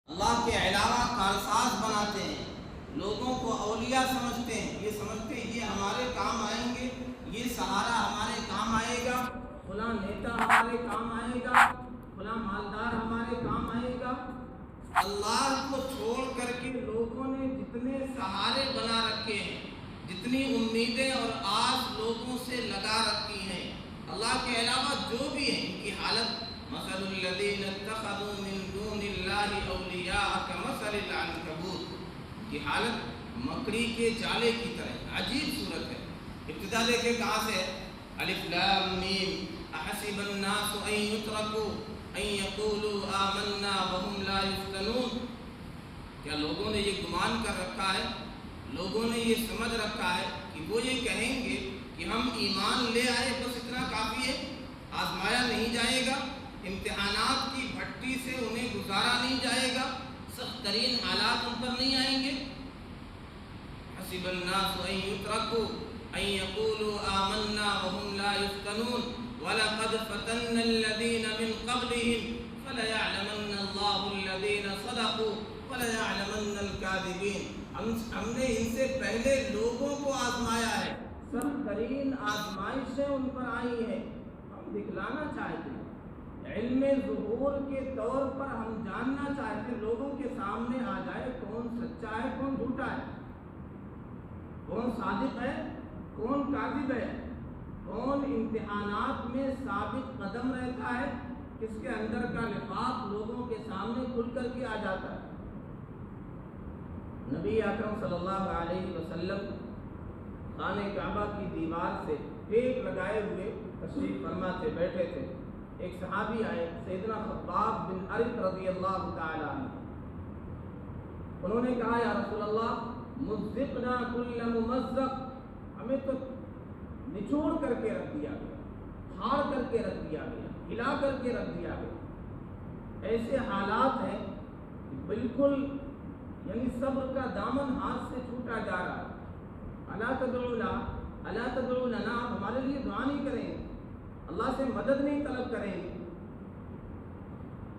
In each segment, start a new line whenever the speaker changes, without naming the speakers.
اللہ کے علاوہ کارساز بناتے ہیں، لوگوں کو اولیاء سمجھتے ہیں، یہ سمجھتے ہیں یہ ہمارے کام آئیں گے، یہ سہارا ہمارے کام آئے گا، فلاں نیتا ہمارے کام آئے گا، فلاں مالدار ہمارے کام آئے گا۔ اللہ کو چھوڑ کر کے لوگوں نے جتنے سہارے بنا رکھے ہیں، جتنی امیدیں اور آس لوگوں سے لگا رکھی ہیں، اللہ کے علاوہ جو بھی ہیں، ان کی حالت مثل الذین اتخذوا من دون اللہ اولیاء کمثل العنکبوت کی حالت مکڑی کے جالے کی طرح عجیب صورت ہے۔ ابتدا دیکھیں کہاں سے ہے، الف لام میم احسب الناس ان یترکوا ان یقولوا آمنا وهم لا یفتنون، کیا لوگوں نے یہ گمان کر رکھا ہے، لوگوں نے یہ سمجھ رکھا ہے کہ وہ یہ کہیں گے کہ ہم ایمان لے آئے بس اتنا کافی ہے، آزمایا نہیں جائے گا، امتحانات کی بھٹی سے انہیں گزارا نہیں جائے گا، سخت ترین حالات ان پر نہیں آئیں گے۔ حسب الناس ان یترکوا ان یقولوا آمنا وهم لا یفتنون وَلَقَدْ فَتَنَّ الَّذِينَ مِنْ قَبْلِهِمْ فَلَيَعْلَمَنَّ اللَّهُ الَّذِينَ صَدَقُوا وَلَيَعْلَمَنَّ الْكَاذِبِينَ، ہم نے ان سے پہلے لوگوں کو آزمایا ہے، سخت ترین آزمائشیں ان پر آئی ہیں، ہم دکھلانا چاہتے ہیں، علم ظہور کے طور پر ہم جاننا چاہتے ہیں، لوگوں کے سامنے آ جائے کون سچا ہے کون جھوٹا ہے، کون صادق ہے کون کاذب ہے، کون امتحانات میں ثابت قدم رہتا ہے، کس کے اندر کا نفاق لوگوں کے سامنے کھل کر کے آ جاتا ہے۔ نبی اکرم صلی اللہ علیہ وسلم خانہ کعبہ کی دیوار سے ٹیک لگائے ہوئے تشریف فرما سے بیٹھے تھے، ایک صحابی آئے سیدنا خباب بن ارت رضی اللہ تعالی عنہ، انہوں نے کہا یا رسول اللہ مزقنا کل ممزق، ہمیں تو نچوڑ کر کے رکھ دیا گیا، پھاڑ کر کے رکھ دیا گیا، ہلا کر کے رکھ دیا گیا، ایسے حالات ہیں بالکل یعنی صبر کا دامن ہاتھ سے چھوٹا جا رہا ہے، الا تدعو لنا، آپ ہمارے لیے دعا نہیں کریں گے، اللہ سے مدد نہیں طلب کریں گے۔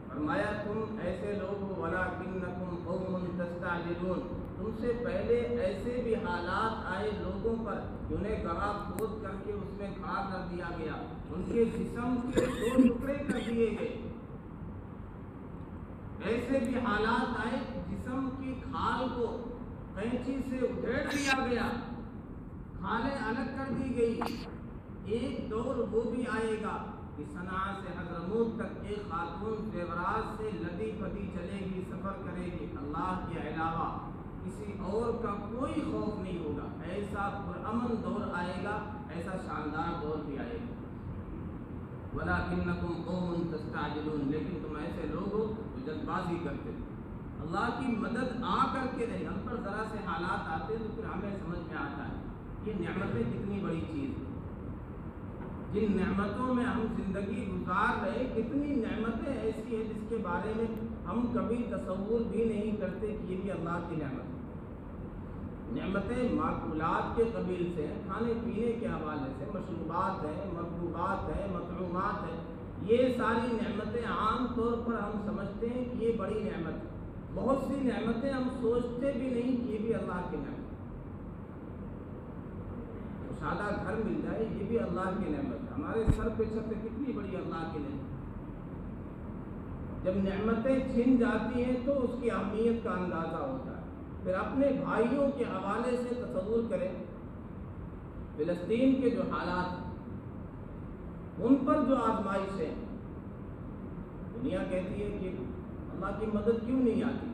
فرمایا تم ایسے لوگ ہو ولکنکم قوم تستعجلون، تم سے پہلے ایسے بھی حالات آئے لوگوں پر کہ انہیں گڑھا کھود کر کے اس میں کھڑا کر دیا گیا، ان کے جسم کے دو ٹکڑے کر دیے گئے، ایسے بھی حالات آئے جسم کی کھال کو قینچی سے ادھیڑ دیا گیا، کھالیں الگ کر دی گئی۔ ایک دور وہ بھی آئے گا کہ صنعاء سے حضرموت تک ایک خاتون زیورات سے لدی پدی چلے گی، سفر کرے گی، اللہ کے علاوہ کسی اور کا کوئی خوف نہیں ہوگا، ایسا پرامن دور آئے گا، ایسا شاندار دور بھی آئے گا۔ وَلَكِنَّكُمْ قَوْمٌ تَسْتَعْجِلُونَ، لیکن تم ایسے لوگ ہو جو جلد بازی کرتے ہو، اللہ کی مدد آ کر کے نہیں، ہم پر ذرا سے حالات آتے تو پھر ہمیں سمجھ میں آتا ہے یہ نعمتیں کتنی بڑی چیز ہیں، جن نعمتوں میں ہم زندگی گزار رہے، کتنی نعمتیں ایسی ہیں جس کے بارے میں ہم کبھی تصور بھی نہیں کرتے کہ یہ بھی اللہ کی نعمت ہے۔ نعمتیں معقولات کے قبیل سے ہیں، کھانے پینے کے حوالے سے، مشروبات ہیں، مرکوبات ہیں، مطعومات ہیں، یہ ساری نعمتیں عام طور پر ہم سمجھتے ہیں کہ یہ بڑی نعمت ہے، بہت سی نعمتیں ہم سوچتے بھی نہیں کہ یہ بھی اللہ کی نعمت ہے، سادہ گھر مل جائے یہ بھی اللہ کی نعمت ہے، ہمارے سر پہ چھت کتنی بڑی اللہ کی نعمت ہے۔ جب نعمتیں چھن جاتی ہیں تو اس کی اہمیت کا اندازہ ہوتا ہے۔ پھر اپنے بھائیوں کے حوالے سے تصور کریں، فلسطین کے جو حالات ہیں، ان پر جو آزمائشیں، دنیا کہتی ہے کہ اللہ کی مدد کیوں نہیں آتی،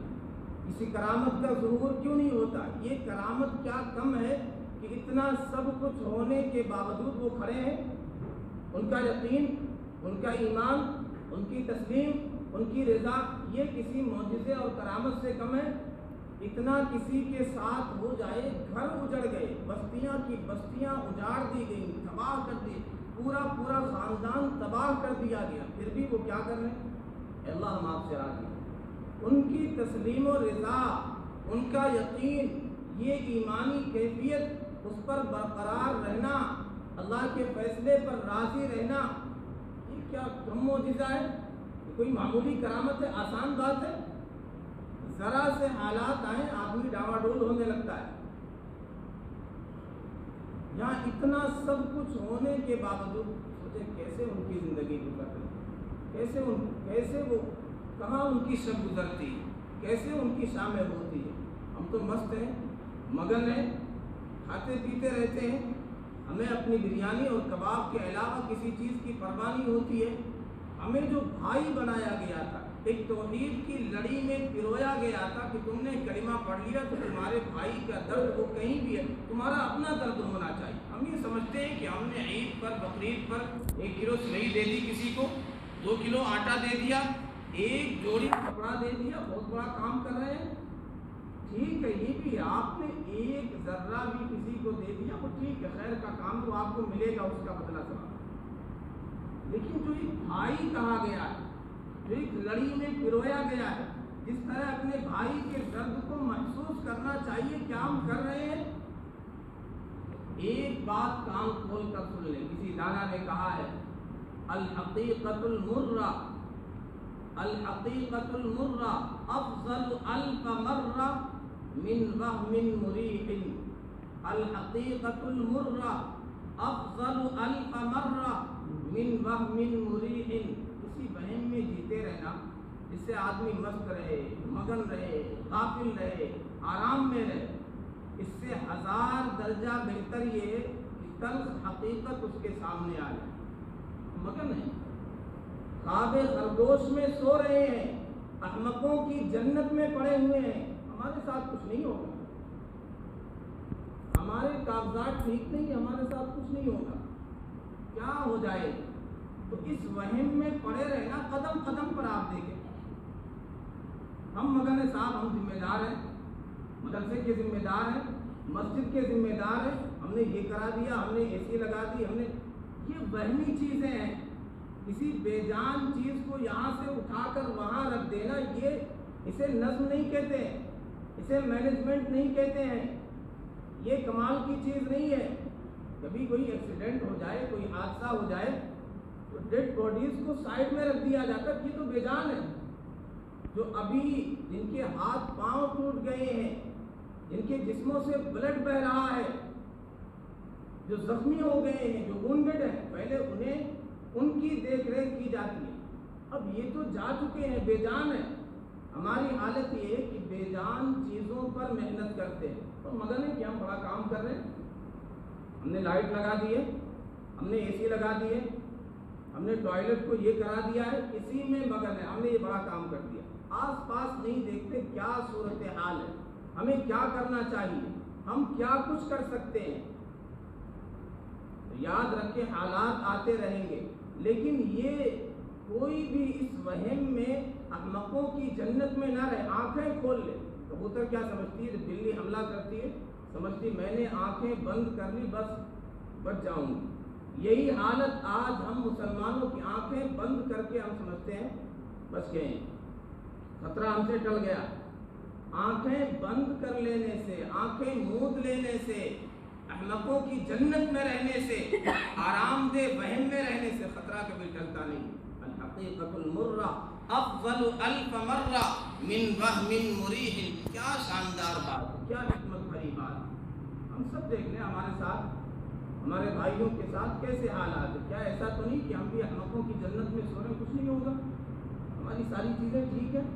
کسی کرامت کا ظہور کیوں نہیں ہوتا، یہ کرامت کیا کم ہے کہ اتنا سب کچھ ہونے کے باوجود وہ کھڑے ہیں، ان کا یقین، ان کا ایمان، ان کی تسلیم، ان کی رضا، یہ کسی معجزے اور کرامت سے کم ہے؟ اتنا کسی کے ساتھ ہو جائے، گھر اجڑ گئے، بستیاں کی بستیاں اجاڑ دی گئیں، تباہ کر دی، پورا خاندان تباہ کر دیا گیا، پھر بھی وہ کیا کر رہے ہیں؟ اللہ ہم آپ سے راضی ہیں۔ ان کی تسلیم و رضا، ان کا یقین، یہ ایمانی کیفیت، اس پر برقرار رہنا، اللہ کے فیصلے پر راضی رہنا، یہ کیا کم معجزہ ہے؟ یہ کوئی معمولی کرامت ہے؟ آسان بات ہے؟ سے حالات آئیں آدمی ڈاواڈول ہونے لگتا ہے۔ یہاں اتنا سب کچھ ہونے کے باوجود سوچے کیسے ان کی زندگی گزر رہی، کیسے وہ کہاں ان کی شب گزرتی، کیسے ان کی شامیں ہوتی ہے۔ ہم تو مست ہیں، مگن ہیں، کھاتے پیتے رہتے ہیں، ہمیں اپنی بریانی اور کباب کے علاوہ کسی چیز کی پرواہ نہیں ہوتی ہے۔ ہمیں جو بھائی بنایا گیا تھا، ایک توحید کی لڑی میں پرویا گیا تھا کہ تم نے کلمہ پڑھ لیا تو تمہارے بھائی کا درد وہ کہیں بھی ہے تمہارا اپنا درد ہونا چاہیے۔ ہم یہ سمجھتے ہیں کہ ہم نے عید پر بقرعید پر 1 کلو سوئی دے دی، کسی کو 2 کلو آٹا دے دیا، 1 جوڑی کپڑا دے دیا، بہت بڑا کام کر رہے ہیں۔ ٹھیک ہے، یہ بھی آپ نے 1 ذرہ بھی کسی کو دے دیا وہ ٹھیک ہے، خیر کا کام تو آپ کو ملے گا اس کا بدلہ ثواب۔ لیکن جو ایک بھائی کہا گیا ہے، جو ایک لڑی میں پرویا گیا ہے، جس طرح اپنے بھائی کے درد کو محسوس کرنا چاہیے، کیا ہم کر رہے ہیں؟ ایک بات کان کھول کر سن لیں، کسی دانا نے کہا ہے الحقیقت المرہ، الحقیقت المرہ افضل الف مرہ من وہم مریح، الحقیقت المرہ افضل الف مرہ من وہم مریح۔ کسی وہم میں جیتے رہنا جس سے آدمی مست رہے، مگن رہے، غافل رہے، آرام میں رہے، اس سے 1000 درجہ بہتر یہ ہے کہ تلخ حقیقت اس کے سامنے آ جائے۔ مگن ہے، خواب خرگوش میں سو رہے ہیں، احمقوں کی جنت میں پڑے ہوئے ہیں، ہمارے ساتھ کچھ نہیں ہوگا، ہمارے کاغذات ٹھیک نہیں، ہمارے ساتھ کچھ نہیں ہوگا، کیا ہو جائے؟ تو اس وہم میں پڑے رہنا، قدم قدم پر آپ دیکھیں ہم مگن ہیں صاحب، ہم ذمہ دار ہیں، مدرسے کے ذمہ دار ہیں، مسجد کے ذمہ دار ہیں، ہم نے یہ کرا دیا، ہم نے اے سی لگا دی، ہم نے، یہ وہمی چیزیں ہیں۔ کسی بے جان چیز کو یہاں سے اٹھا کر وہاں رکھ دینا، یہ اسے نظم نہیں کہتے ہیں، اسے مینجمنٹ نہیں کہتے ہیں، یہ کمال کی چیز نہیں ہے۔ کبھی کوئی ایکسیڈنٹ ہو جائے، کوئی حادثہ ہو جائے تو ڈیڈ باڈیز کو سائڈ میں رکھ دیا جاتا ہے، یہ تو بے جان ہے۔ جو ابھی جن کے ہاتھ پاؤں ٹوٹ گئے ہیں، جن کے جسموں سے بلڈ بہ رہا ہے، جو زخمی ہو گئے ہیں، جو وونڈڈ ہیں، پہلے انہیں ان کی دیکھ ریکھ کی جاتی ہے۔ اب یہ تو جا چکے ہیں، بے جان ہیں۔ ہماری حالت یہ ہے کہ بے جان چیزوں پر محنت کرتے ہیں، تو مگن ہے کہ ہم بڑا کام کر رہے ہیں، ہم نے لائٹ لگا دی ہے، ہم نے اے سی لگا دی ہے، ہم نے ٹوائلٹ کو یہ کرا دیا ہے، اسی میں مگن ہے، ہم نے یہ بڑا کام کر دیا۔ آس پاس نہیں دیکھتے کیا صورتحال ہے، ہمیں کیا کرنا چاہیے، ہم کیا کچھ کر سکتے ہیں۔ یاد رکھیں حالات آتے رہیں گے، لیکن یہ کوئی بھی اس وہم میں احمقوں کی جنت میں نہ رہے۔ آنکھیں کھول لے، کبوتر کیا سمجھتی ہے جب بلی حملہ کرتی ہے؟ سمجھتی میں نے آنکھیں بند کر لی بس بچ جاؤں گی۔ یہی حالت آج ہم مسلمانوں کی آنکھیں بند کر کے ہم سمجھتے ہیں بچ گئے ہیں، خطرہ ہم سے ٹل گیا۔ آنکھیں بند کر لینے سے، آنکھیں موند لینے سے، احمقوں کی جنت میں رہنے سے، آرام دہ وہم میں رہنے سے خطرہ کبھی ٹلتا نہیں۔ الحقیقت المرہ افضل الف مرہ من وہم مریح۔ کیا شاندار بات، کیا حکمت بھری بات۔ ہم سب دیکھ لیں ہمارے ساتھ، ہمارے بھائیوں کے ساتھ کیسے حالات ہیں۔ کیا ایسا تو نہیں کہ ہم بھی احمقوں کی جنت میں سو رہے ہیں، کچھ نہیں ہوگا، ہماری ساری چیزیں ٹھیک ہیں،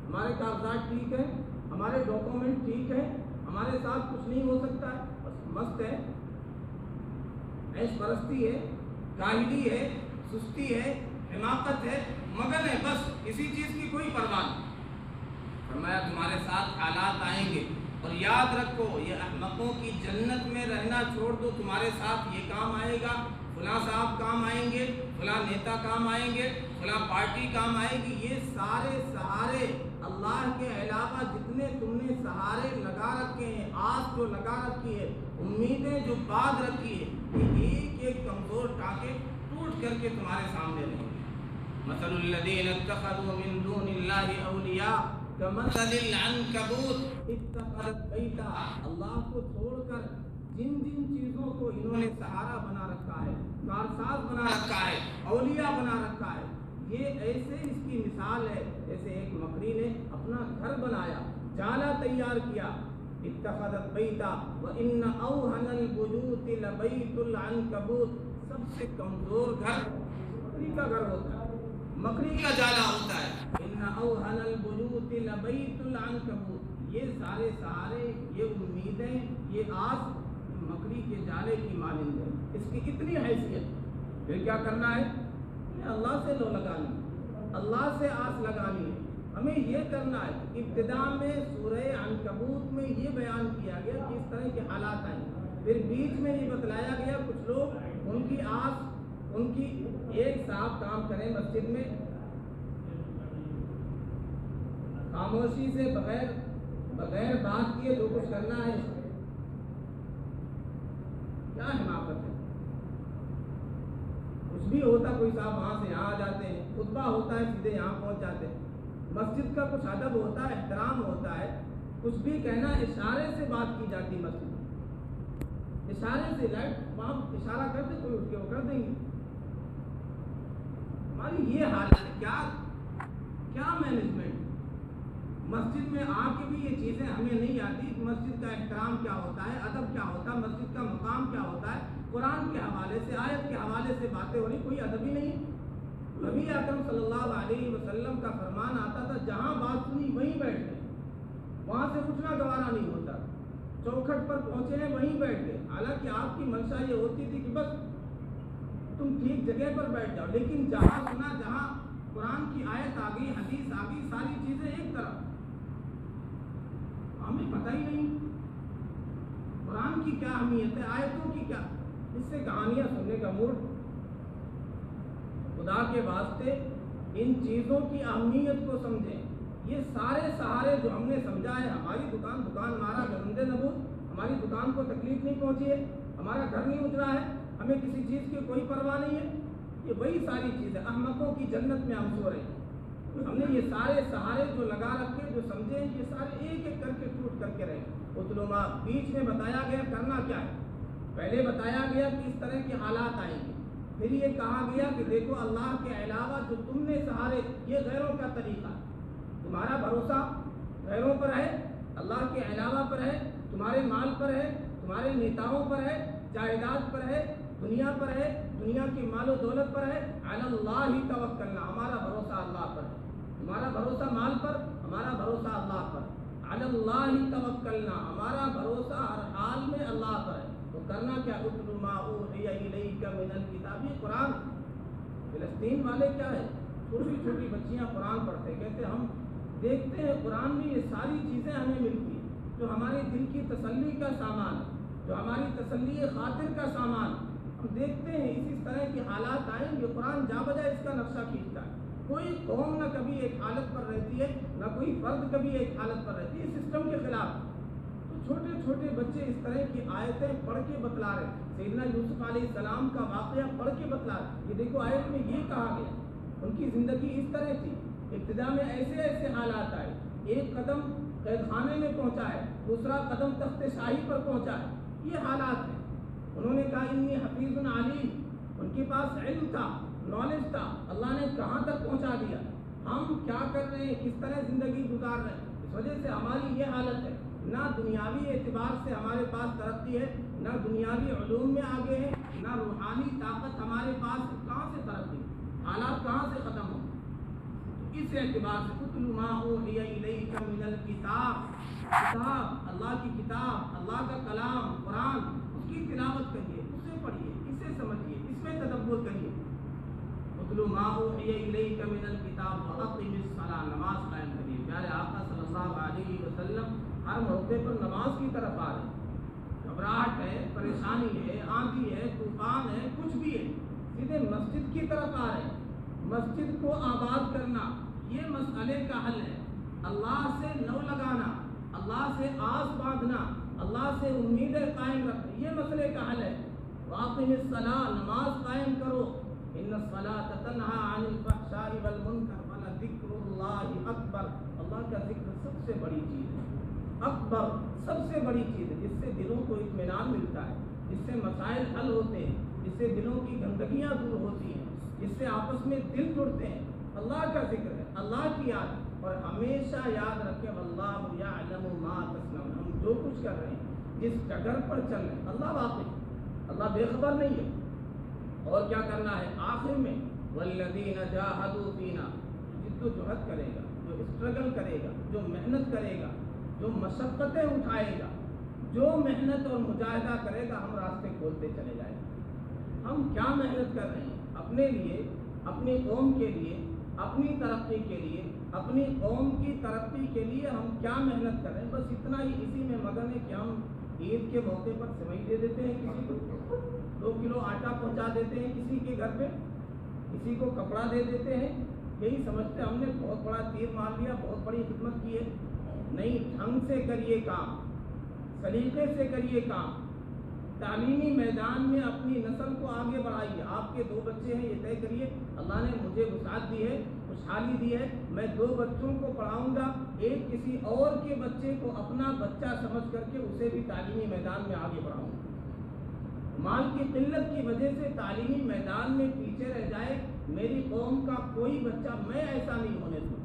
ہمارے کاغذات ٹھیک ہیں، ہمارے ڈاکومنٹ ٹھیک ہیں، ہمارے ساتھ کچھ نہیں ہو سکتا ہے، بس مست ہے، عیش پرستی ہے، کاہلی ہے، سستی ہے، حماقت ہے، مگن ہے، بس کسی چیز کی کوئی پرواہ نہیں۔ فرمایا تمہارے ساتھ حالات آئیں گے اور یاد رکھو یہ احمقوں کی جنت میں رہنا چھوڑ دو، تمہارے ساتھ یہ کام آئے گا، فلاں صاحب کام آئیں گے، فلاں نیتا کام آئیں گے، فلاں پارٹی کام آئے گی۔ یہ سارے سہارے اللہ کے علاوہ جتنے تم نے سہارے لگا رکھے ہیں، آس جو لگا رکھی ہے، امیدیں جو باندھ رکھی ہے، یہ ایک ایک کمزور ٹانکے ٹوٹ کر کے تمہارے سامنے رہیں گے۔ مثل الذین اتخذوا من دون اللہ اولیاء کمثل العنکبوت اتخذت بیتا۔ اللہ کو چھوڑ کر جن جن چیزوں کو انہوں نے سہارا بنا رکھا ہے، کارساز بنا رکھا ہے، اولیاء بنا رکھا ہے، یہ ایسے اس کی مثال ہے جیسے ایک مکڑی نے اپنا گھر بنایا، جالا تیار کیا، اتخذت بیتا وان اوہن البیوت لبیت العنکبوت، سب سے کمزور گھر مکڑی کا گھر ہوتا ہے، مکڑی کا جالا ہوتا ہے، ان اوہن البیوت لبیت العنکبوت، یہ سارے سہارے، یہ امیدیں، یہ آس مکڑی کے جالے کی مانند ہے، اس کی اتنی حیثیت۔ پھر کیا کرنا ہے؟ اللہ سے لو لگانی، اللہ سے آس لگانی ہے، ہمیں یہ کرنا ہے۔ ابتدا میں سورہ عنکبوت میں یہ بیان کیا گیا کہ اس طرح کے حالات آئیں، پھر بیچ میں یہ بتلایا گیا کچھ لوگ ان کی آس، ان کی ایک صاحب کام کریں مسجد میں خاموشی سے بغیر بات کیے جو کچھ کرنا ہے، کیا حماقت ہے۔ کچھ بھی ہوتا، کوئی صاحب وہاں سے یہاں آ جاتے ہیں، خطبہ ہوتا ہے سیدھے یہاں پہنچ جاتے ہیں، مسجد کا کچھ ادب ہوتا ہے، احترام ہوتا ہے، کچھ بھی کہنا اشارے سے بات کی جاتی مسجد میں، اشارے سے، لائٹ وہاں اشارہ کرتے کوئی اٹھ کے وہ کر دیں گے۔ ہماری یہ حالت ہے، کیا مینجمنٹ، مسجد میں آ کے بھی یہ چیزیں ہمیں نہیں آتی، مسجد کا احترام کیا ہوتا ہے، ادب کیا ہوتا ہے، مسجد کا مقام کیا ہوتا ہے، قرآن کے حوالے سے، آیت کے حوالے سے باتیں ہو رہی، کوئی ادب ہی نہیں۔ نبی اکرم صلی اللہ علیہ وسلم کا فرمان آتا تھا جہاں بات سنی وہیں بیٹھ گئے، وہاں سے اٹھنا گوارا نہیں ہوتا، چوکھٹ پر پہنچے ہیں وہیں بیٹھ گئے، حالانکہ آپ کی منشا یہ ہوتی تھی کہ بس تم ٹھیک جگہ پر بیٹھ جاؤ، لیکن جہاں سنا، جہاں قرآن کی آیت آ گئی، حدیث آ گئی، ساری چیزیں ایک طرف، ہمیں پتہ ہی نہیں قرآن کی کیا اہمیت ہے، آیتوں کی کیا، اس سے کہانیاں سننے کا موڈ۔ خدا کے واسطے ان چیزوں کی اہمیت کو سمجھیں۔ یہ سارے سہارے جو ہم نے سمجھا ہے، ہماری دکان ہمارا گرند نبوت، ہماری دکان کو تکلیف نہیں پہنچی ہے، ہمارا گھر نہیں اجڑا ہے، ہمیں کسی چیز کی کوئی پرواہ نہیں ہے، یہ وہی ساری چیزیں، احمقوں کی جنت میں ہم سو رہے ہیں۔ ہم نے یہ سارے سہارے جو لگا رکھے، جو سمجھے، یہ سارے ایک ایک کر کے ٹوٹ کر کے رہے۔ اتلو ما، بیچ میں بتایا گیا کرنا کیا ہے، پہلے بتایا گیا کہ اس طرح کے حالات آئیں گے، پھر یہ کہا گیا کہ دیکھو اللہ کے علاوہ جو تم نے سہارے، یہ غیروں کا طریقہ ہے، تمہارا بھروسہ غیروں پر ہے، اللہ کے علاوہ پر ہے، تمہارے مال پر ہے، تمہارے نیتاؤں پر ہے، جائیداد پر ہے، دنیا پر ہے، دنیا کی مال و دولت پر ہے۔ علی اللہ توکلنا، ہمارا بھروسہ اللہ پر ہے، تمہارا بھروسہ مال پر، ہمارا بھروسہ اللہ پر۔ علی اللہ توکلنا، ہمارا بھروسہ ہر حال میں اللہ پر ہے۔ تو کرنا کیا؟ اتل ما اوحی الیک من الکتاب، یہ قرآن۔ فلسطین والے کیا ہے، چھوٹی چھوٹی بچیاں قرآن پڑھتے، کہتے ہم دیکھتے ہیں قرآن میں یہ ساری چیزیں ہمیں ملتی ہیں جو ہمارے دل کی تسلی کا سامان ہے، جو ہماری تسلی خاطر کا سامان، ہم دیکھتے ہیں اسی طرح کے حالات آئیں گے، قرآن جا بجائے اس کا نقشہ کھینچتا ہے۔ کوئی قوم نہ کبھی ایک حالت پر رہتی ہے، نہ کوئی فرد کبھی ایک حالت پر رہتی ہے، سسٹم کے خلاف۔ تو چھوٹے چھوٹے بچے اس طرح کی آیتیں پڑھ کے بتلا رہے ہیں، سیدنا یوسف علیہ السلام کا واقعہ پڑھ کے بتلا رہے ہیں، یہ دیکھو آیت میں یہ کہا گیا، ان کی زندگی اس طرح تھی، ابتدا میں ایسے ایسے حالات آئے، ایک قدم قید خانے میں پہنچا ہے، دوسرا قدم تخت شاہی پر پہنچا ہے، یہ حالات ہیں۔ انہوں نے کہا انی حفیظ علیم، ان کے پاس علم تھا، نالج تھا، اللہ نے کہاں تک پہنچا دیا، ہم کیا کر رہے ہیں، کس طرح زندگی گزار رہے ہیں، اس وجہ سے ہماری یہ حالت ہے۔ نہ دنیاوی اعتبار سے ہمارے پاس ترقی ہے، نہ دنیاوی علوم میں آگے ہیں، نہ روحانی طاقت ہمارے پاس، کہاں سے ترقی، حالات کہاں سے ختم ہو۔ اس اعتبار سے اتل ما اوحی الیک من الکتاب، کتاب، اللہ کی کتاب، اللہ کا کلام قرآن، اس کی تلاوت کریے، اسے پڑھیے، اسے سمجھیے، اس میں تدبر کریے۔ اتل ما اوحی الیک من الکتاب واقم الصلاۃ، نماز قائم کریے۔ پیارے آقا صلی اللہ علیہ وسلم ہر موقع پر نماز کی طرف آ رہے ہیں، گھبراہٹ ہے، پریشانی ہے، آندھی ہے، طوفان ہے، کچھ بھی ہے، سیدھے مسجد کی طرف آ رہے ہیں۔ مسجد کو آباد کرنا یہ مسئلے کا حل ہے، اللہ سے لو لگانا، اللہ سے آس باندھنا، اللہ سے امیدیں قائم رکھنا، یہ مسئلے کا حل ہے۔ واقم الصلاۃ، نماز قائم کرو، ان الصلاۃ تنہی عن الفحشاء والمنکر ولذکر اللہ اکبر، اللہ کا ذکر سب سے بڑی چیز ہے، اکبر سب سے بڑی چیز ہے، جس سے دلوں کو اطمینان ملتا ہے، جس سے مسائل حل ہوتے ہیں، جس سے دلوں کی گندگیاں دور ہوتی ہیں، جس سے آپس میں دل جڑتے ہیں۔ اللہ کا ذکر ہے، اللہ کی یاد، اور ہمیشہ یاد رکھیں واللہ یعلم جو کچھ کر رہے ہیں، جس ڈگر پر چل رہے ہیں، اللہ واقف، اللہ بے خبر نہیں ہے۔ اور کیا کرنا ہے آخر میں، والذین جاہدوا فینا، جد و جہد کرے گا، جو اسٹرگل کرے گا، جو محنت کرے گا، جو مشقتیں اٹھائے گا، جو محنت اور مجاہدہ کرے گا، ہم راستے کھولتے چلے جائیں گے۔ ہم کیا محنت کر رہے ہیں؟ اپنے لیے، اپنی قوم کے لیے، اپنی ترقی کے لیے، اپنی قوم کی ترقی کے لیے ہم کیا محنت کر رہے ہیں؟ بس اتنا ہی، اسی میں مگن ہے کہ ہم عید کے موقع پر سوئی دے دیتے ہیں کسی کو، 2 کلو آٹا پہنچا دیتے ہیں کسی کے گھر پہ، کسی کو کپڑا دے دیتے ہیں، یہی سمجھتے ہم نے بہت بڑا تیر مار لیا، بہت بڑی خدمت کی ہے۔ نہیں، ڈھنگ سے کریے کام، سلیقے سے کریے کام، تعلیمی میدان میں اپنی نسل کو آگے بڑھائیے۔ آپ کے 2 بچے ہیں، یہ طے کریے اللہ نے مجھے وسعت دی ہے، خوشحالی دی ہے، میں 2 بچوں کو پڑھاؤں گا، ایک کسی اور کے بچے کو اپنا بچہ سمجھ کر کے اسے بھی تعلیمی میدان میں آگے بڑھاؤں گا۔ مال کی قلت کی وجہ سے تعلیمی میدان میں پیچھے رہ جائے میری قوم کا کوئی بچہ، میں ایسا نہیں ہونے دوں۔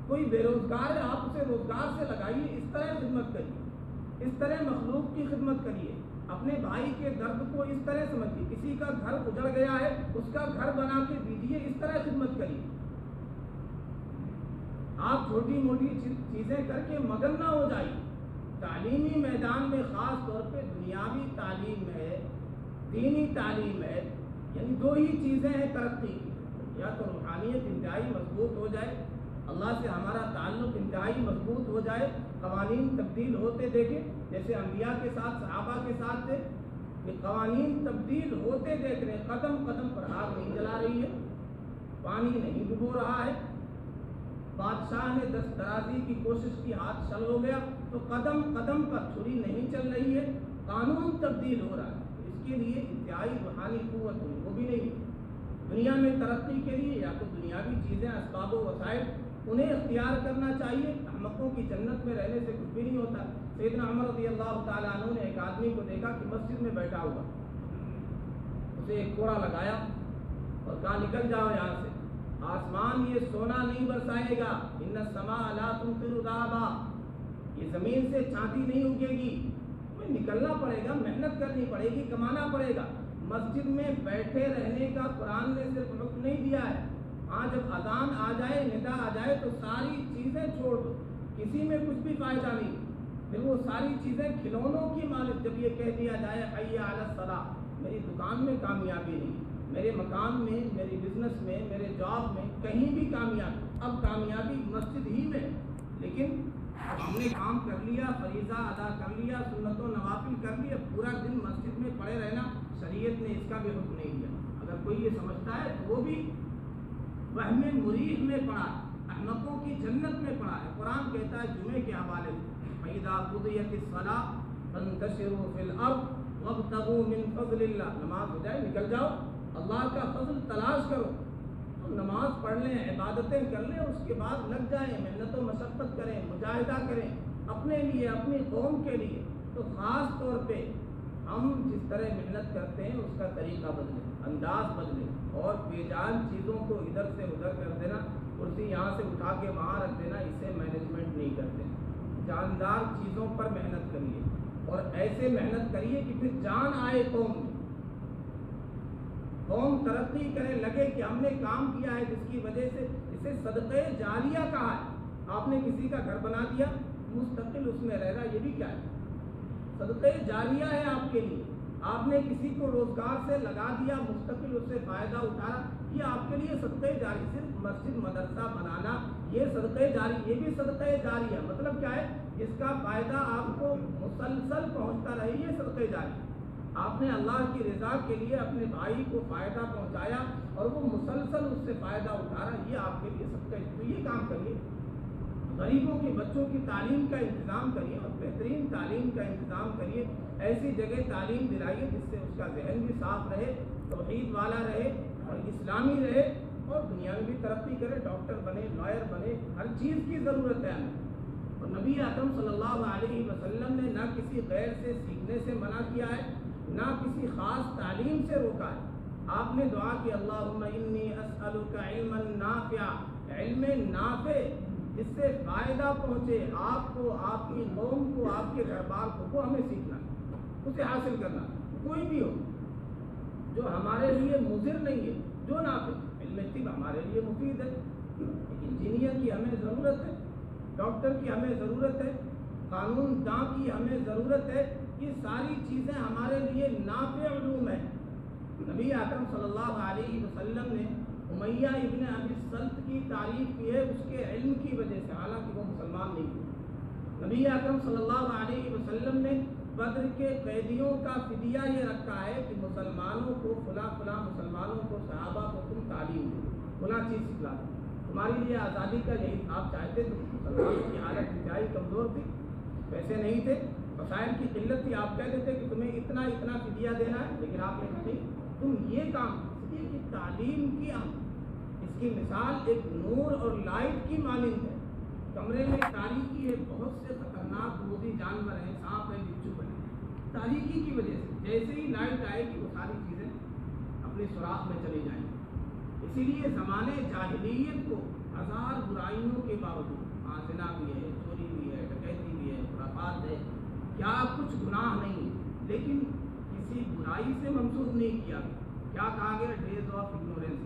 کوئی بے روزگار ہے، آپ اسے روزگار سے لگائیے، اس طرح خدمت کریے، اس طرح مخلوق کی خدمت کریے، اپنے بھائی کے درد کو اس طرح سمجھیے، کسی کا گھر اجڑ گیا ہے اس کا گھر بنا کے دیجیے، اس طرح خدمت کریے۔ آپ چھوٹی موٹی چیزیں کر کے مگن نہ ہو جائیے۔ تعلیمی میدان میں خاص طور پہ دنیاوی تعلیم ہے، دینی تعلیم ہے، یعنی 2 ہی چیزیں ہیں ترقی کی، یا تو روحانیت انتہائی مضبوط ہو جائے، اللہ سے ہمارا تعلق انتہائی مضبوط ہو جائے، قوانین تبدیل ہوتے دیکھیں، جیسے انبیاء کے ساتھ، صحابہ کے ساتھ تھے، کہ قوانین تبدیل ہوتے دیکھ رہے ہیں، قدم قدم پر آگ نہیں جلا رہی ہے، پانی نہیں ڈبو رہا ہے، بادشاہ نے دست درازی کی کوشش کی، ہاتھ شل ہو گیا، تو قدم قدم پر چھری نہیں چل رہی ہے، قانون تبدیل ہو رہا ہے۔ اس کے لیے انتہائی روحانی قوت ہوئی، وہ بھی نہیں۔ دنیا میں ترقی کے لیے یا تو دنیاوی چیزیں، اسباب و وسائل، انہیں اختیار کرنا چاہیے۔ احمقوں کی جنت میں رہنے سے کچھ بھی نہیں ہوتا۔ سیدنا عمر رضی اللہ تعالیٰ عنہ نے ایک آدمی کو دیکھا کہ مسجد میں بیٹھا ہوا، اسے ایک کوڑا لگایا اور کہا نکل جاؤ یہاں سے، آسمان یہ سونا نہیں برسائے گا، ان السماء لا تمطر ذهبا، یہ زمین سے چاندی نہیں اگے گی، تمہیں نکلنا پڑے گا، محنت کرنی پڑے گی، کمانا پڑے گا۔ مسجد میں بیٹھے رہنے کا قرآن نے صرف حکم نہیں دیا ہے، ہاں جب اذان آ جائے، ندا آ جائے تو ساری چیزیں چھوڑ دو، کسی میں کچھ بھی فائدہ نہیں۔ پھر وہ ساری چیزیں کھلونوں کی مالک، جب یہ کہہ دیا جائے حی علی الصلاۃ، میری دکان میں کامیابی نہیں، میرے مکان میں، میری بزنس میں، میرے جاب میں، کہیں بھی کامیابی، اب کامیابی مسجد ہی میں۔ لیکن ہم نے کام کر لیا، فریضہ ادا کر لیا، سنت و نوافل کر لیا، پورا دن مسجد میں پڑے رہنا، شریعت نے اس کا بھی حکم نہیں دیا۔ اگر کوئی یہ سمجھتا ہے تو وہ بھی وہم مریح میں پڑا ہے، احمقوں کی جنت میں پڑا ہے۔ قرآن کہتا ہے جمعے کے حوالے سے، فَإِذَا قُضِيَتِ الصَّلَاةُ فَانتَشِرُوا فِي الْأَرْضِ وَابْتَغُوا مِن فَضْلِ اللَّهِ، نماز ہو جائے نکل جاؤ، اللہ کا فضل تلاش کرو، تو نماز پڑھ لیں، عبادتیں کر لیں، اس کے بعد لگ جائیں، محنت و مشقت کریں، مجاہدہ کریں اپنے لیے، اپنی قوم کے لیے۔ تو خاص طور پہ ہم جس طرح محنت کرتے ہیں اس کا طریقہ بدلیں، انداز بدلیں، اور بے جان چیزوں کو ادھر سے ادھر کر دینا، کرسی یہاں سے اٹھا کے وہاں رکھ دینا، اسے مینجمنٹ نہیں کرتے۔ جاندار چیزوں پر محنت کریے، اور ایسے محنت کریے کہ پھر جان آئے قوم میں، قوم ترقی کرے، لگے کہ ہم نے کام کیا ہے جس کی وجہ سے، اسے صدقہ جاریہ کہا ہے۔ آپ نے کسی کا گھر بنا دیا، مستقل اس میں رہ رہا، یہ بھی کیا ہے؟ صدقہ جاریہ ہے آپ کے لیے۔ آپ نے کسی کو روزگار سے لگا دیا، مستقل اس سے فائدہ اٹھایا، یہ آپ کے لیے صدقہ جاری۔ صرف مسجد مدرسہ بنانا یہ صدقہ جاری، یہ بھی صدقہ جاریہ، مطلب کیا ہے؟ جس کا فائدہ آپ کو مسلسل پہنچتا رہے، یہ صدقہ جاری۔ آپ نے اللہ کی رضا کے لیے اپنے بھائی کو فائدہ پہنچایا اور وہ مسلسل اس سے فائدہ اٹھا رہا، یہ آپ کے لیے صدقہ ہے۔ تو یہ کام کریے، غریبوں کے بچوں کی تعلیم کا انتظام کریے، اور بہترین تعلیم کا انتظام کریے، ایسی جگہ تعلیم دلائیے جس سے اس کا ذہن بھی صاف رہے، توحید والا رہے اور اسلامی رہے، اور دنیا میں بھی ترقی کرے، ڈاکٹر بنے، لائر بنے، ہر چیز کی ضرورت ہے ہمیں۔ اور نبی اکرم صلی اللہ علیہ وسلم نے نہ کسی غیر سے سیکھنے سے منع کیا ہے، نہ کسی خاص تعلیم سے روکا ہے۔ آپ نے دعا کی اللہم انی اسألک علما نافعا، علم نافع جس سے فائدہ پہنچے آپ کو، آپ کی قوم کو، آپ کے گھر بار کو، وہ ہمیں سیکھنا ہے، اسے حاصل کرنا ہے، کوئی بھی ہو جو ہمارے لیے مضر نہیں ہے، جو نافع۔ علم طب ہمارے لیے مفید ہے، انجینئر کی ہمیں ضرورت ہے، ڈاکٹر کی ہمیں ضرورت ہے، قانون داں کی ہمیں ضرورت ہے، یہ ساری چیزیں ہمارے لیے نافع علوم ہیں۔ نبی اکرم صلی اللہ علیہ وسلم نے امیہ ابن ابی سلط کی تعریف کی ہے اس کے علم کی وجہ سے، حالانکہ وہ مسلمان نہیں تھے۔ نبی اکرم صلی اللہ علیہ وسلم نے بدر کے قیدیوں کا فدیہ یہ رکھا ہے کہ مسلمانوں کو فلاں فلاں مسلمانوں کو، صحابہ کو تم تعلیم دو، فلاں چیز سکھلا دو، تمہاری لیے آزادی کا یہی آپ چاہتے تھے۔ مسلمانوں کی حالت انتہائی کمزور تھی، پیسے نہیں تھے، وسائل کی قلت تھی، آپ کہتے تھے کہ تمہیں اتنا اتنا فدیہ دینا ہے، لیکن آپ نے کہا نہیں، تم یہ کام، اس لیے کہ تعلیم کی اس کی مثال ایک نور اور لائٹ کی مانند ہے۔ کمرے میں تاریکی ہے، بہت سے خطرناک موذی جانور ہیں، سانپ ہیں، بچھو ہیں، تاریکی کی وجہ سے جیسے ہی لائٹ آئے گی وہ ساری چیزیں اپنے سوراخ میں چلی جائیں گی۔ اسی لیے زمانے جاہلیت کو ہزار برائیوں کے باوجود، زنا بھی ہے، چوری بھی ہے، ڈکیتی بھی ہے، خرافات ہے، کیا کچھ گناہ نہیں، لیکن کسی برائی سے منسوخ نہیں کیا گیا۔ کیا کہا گیا؟ ڈیز آف اگنورینس،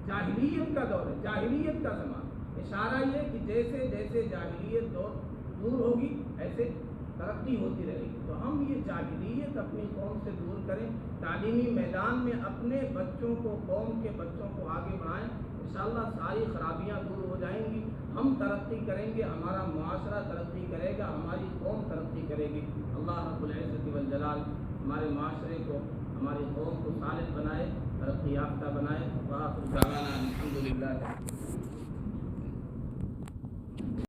جاہلیت کا دور ہے، جاہلیت کا زمانہ۔ اشارہ یہ کہ جیسے جیسے جاہلیت دور ہوگی ایسے ترقی ہوتی رہے گی۔ تو ہم یہ جاہلیت اپنی قوم سے دور کریں، تعلیمی میدان میں اپنے بچوں کو، قوم کے بچوں کو آگے بڑھائیں، انشاءاللہ ساری خرابیاں دور ہو جائیں گی، ہم ترقی کریں گے، ہمارا معاشرہ ترقی کرے گا، ہماری قوم ترقی کرے گی۔ اللہ رب العزت والجلال ہمارے معاشرے کو، ہماری قوم کو صالح بنائے، ترقی یافتہ بنائے۔ وآخر دعوانا الحمدللہ۔